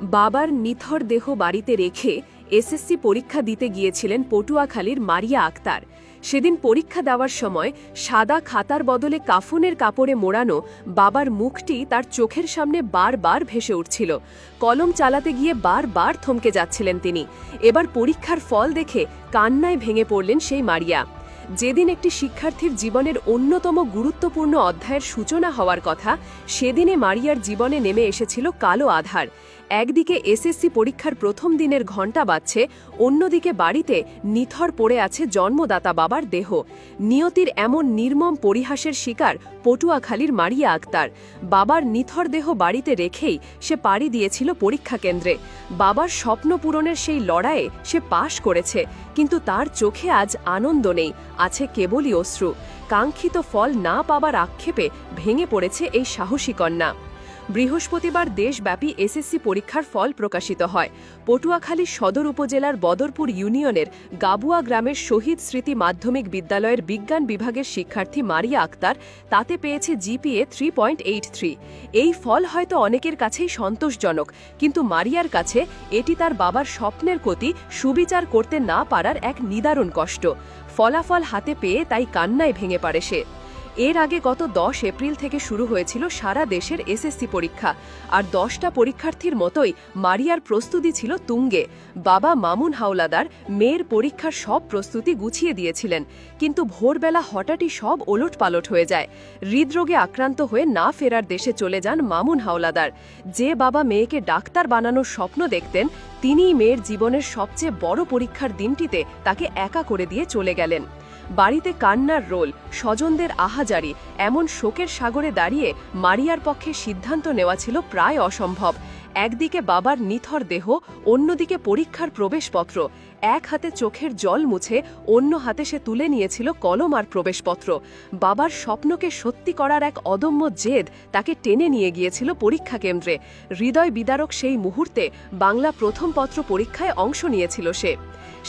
বাবার নিথর দেহ বাড়িতে রেখে এসএসসি পরীক্ষা দিতে গিয়েছিলেন পটুয়াখালীর মারিয়া আক্তার। সেদিন পরীক্ষা দেওয়ার সময় সাদা খাতার বদলে কাফনের কাপড়ে মোড়ানো বাবার মুখটি তার চোখের সামনে বারবার ভেসে উঠছিল। কলম চালাতে গিয়ে বারবার থমকে যাচ্ছিলেন তিনি। এবার পরীক্ষার ফল দেখে কান্নায় ভেঙে পড়লেন সেই মারিয়া। যেদিন একটি শিক্ষার্থীর জীবনের অন্যতম গুরুত্বপূর্ণ অধ্যায়ের সূচনা হওয়ার কথা, সেদিনে মারিয়ার জীবনে নেমে এসেছিল কালো আধার। একদিকে এসএসসি পরীক্ষার প্রথম দিনের ঘণ্টা বাজছে, অন্যদিকে বাড়িতে নিথর পড়ে আছে জন্মদাতা বাবার দেহ। নিয়তির এমন নির্মম পরিহাসের শিকার পটুয়াখালীর মারিয়া আক্তার। বাবার নিথর দেহ বাড়িতে রেখেই সে পাড়ি দিয়েছিল পরীক্ষা কেন্দ্রে। বাবার স্বপ্ন পূরণের সেই লড়াইয়ে সে পাশ করেছে, কিন্তু তার চোখে আজ আনন্দ নেই, আছে কেবলই অশ্রু। কাঙ্ক্ষিত ফল না পাবার আক্ষেপে ভেঙে পড়েছে এই সাহসী কন্যা। বৃহস্পতিবার দেশব্যাপী এসএসসি পরীক্ষার ফল প্রকাশিত হয়। পটুয়াখালী সদর উপজেলার বদরপুর ইউনিয়নের গাবুয়া গ্রামের শহীদ স্মৃতি মাধ্যমিক বিদ্যালয়ের বিজ্ঞান বিভাগের শিক্ষার্থী মারিয়া আক্তার তাতে পেয়েছে জিপিএ 3.83। এই ফল হয়তো অনেকের কাছেই সন্তোষজনক, কিন্তু মারিয়ার কাছে এটি তার বাবার স্বপ্নের প্রতি সুবিচার করতে না পারার এক নিদারুণ কষ্ট। ফলাফল হাতে পেয়ে তাই কান্নায় ভেঙে পড়ে সে। এর আগে গত 10 এপ্রিল থেকে শুরু হয়েছিল সারা দেশের এসএসসি পরীক্ষা, আর 10টা পরীক্ষার্থীর মতোই মারিয়ার প্রস্তুতি ছিল তুঙ্গে। বাবা মামুন হাওলাদার মেয়ের পরীক্ষার সব প্রস্তুতি গুছিয়ে দিয়েছিলেন, কিন্তু ভোরবেলা হঠাৎই সব ওলটপালট হয়ে যায়। হৃদরোগে আক্রান্ত হয়ে না ফেরার দেশে চলে যান মামুন হাওলাদার। যে বাবা মেয়েকে ডাক্তার বানানোর স্বপ্ন দেখতেন, তিনিই মেয়ের জীবনের সবচেয়ে বড় পরীক্ষার দিনটিতে তাকে একা করে দিয়ে চলে গেলেন। বাড়িতে কান্নার রোল, স্বজনদের আহাজারি, এমন শোকের সাগরে দাঁড়িয়ে মারিয়ার পক্ষে সিদ্ধান্ত নেওয়া ছিল প্রায় অসম্ভব। একদিকে বাবার নিথর দেহ, অন্যদিকে পরীক্ষার প্রবেশপত্র। এক হাতে চোখের জল মুছে অন্য হাতে সে তুলে নিয়েছিল কলম আর প্রবেশপত্র। বাবার স্বপ্নকে সত্যি করার এক অদম্য জেদ তাকে টেনে নিয়ে গিয়েছিল পরীক্ষা কেন্দ্রে। হৃদয় বিদারক সেই মুহূর্তে বাংলা প্রথম পত্র পরীক্ষায় অংশ নিয়েছিল সে।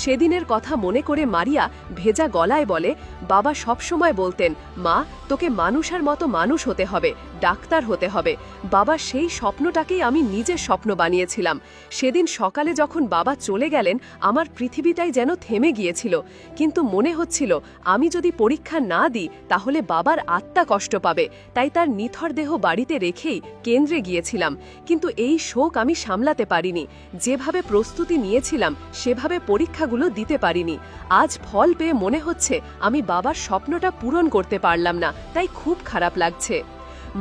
সেদিনের কথা মনে করে মারিয়া ভেজা গলায় বলে, বাবা সবসময় বলতেন, মা, তোকে মানুষের মতো মানুষ হতে হবে, ডাক্তার হতে হবে। বাবা সেই স্বপ্নটাকেই আমি নিজের স্বপ্ন বানিয়েছিলাম। সেদিন সকালে যখন বাবা চলে গেলেন, আমার পৃথিবীটাই যেন থেমে গিয়েছিল। কিন্তু মনে হচ্ছিল আমি যদি পরীক্ষা না দিই তাহলে বাবার আত্মা কষ্ট পাবে, তাই তার নিথর দেহ বাড়িতে রেখেই কেন্দ্রে গিয়েছিলাম। কিন্তু এই শোক আমি সামলাতে পারিনি। যেভাবে প্রস্তুতি নিয়েছিলাম সেভাবে পরীক্ষাগুলো দিতে পারিনি। আজ ফল পেয়ে মনে হচ্ছে আমি বাবার স্বপ্নটা পূরণ করতে পারলাম না, তাই খুব খারাপ লাগছে।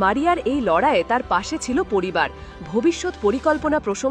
মারিয়ার এই লড়াইয়ে তার পাশে ছিল পরিবার। ভবিষ্যৎ পরিকল্পনা প্রসঙ্গে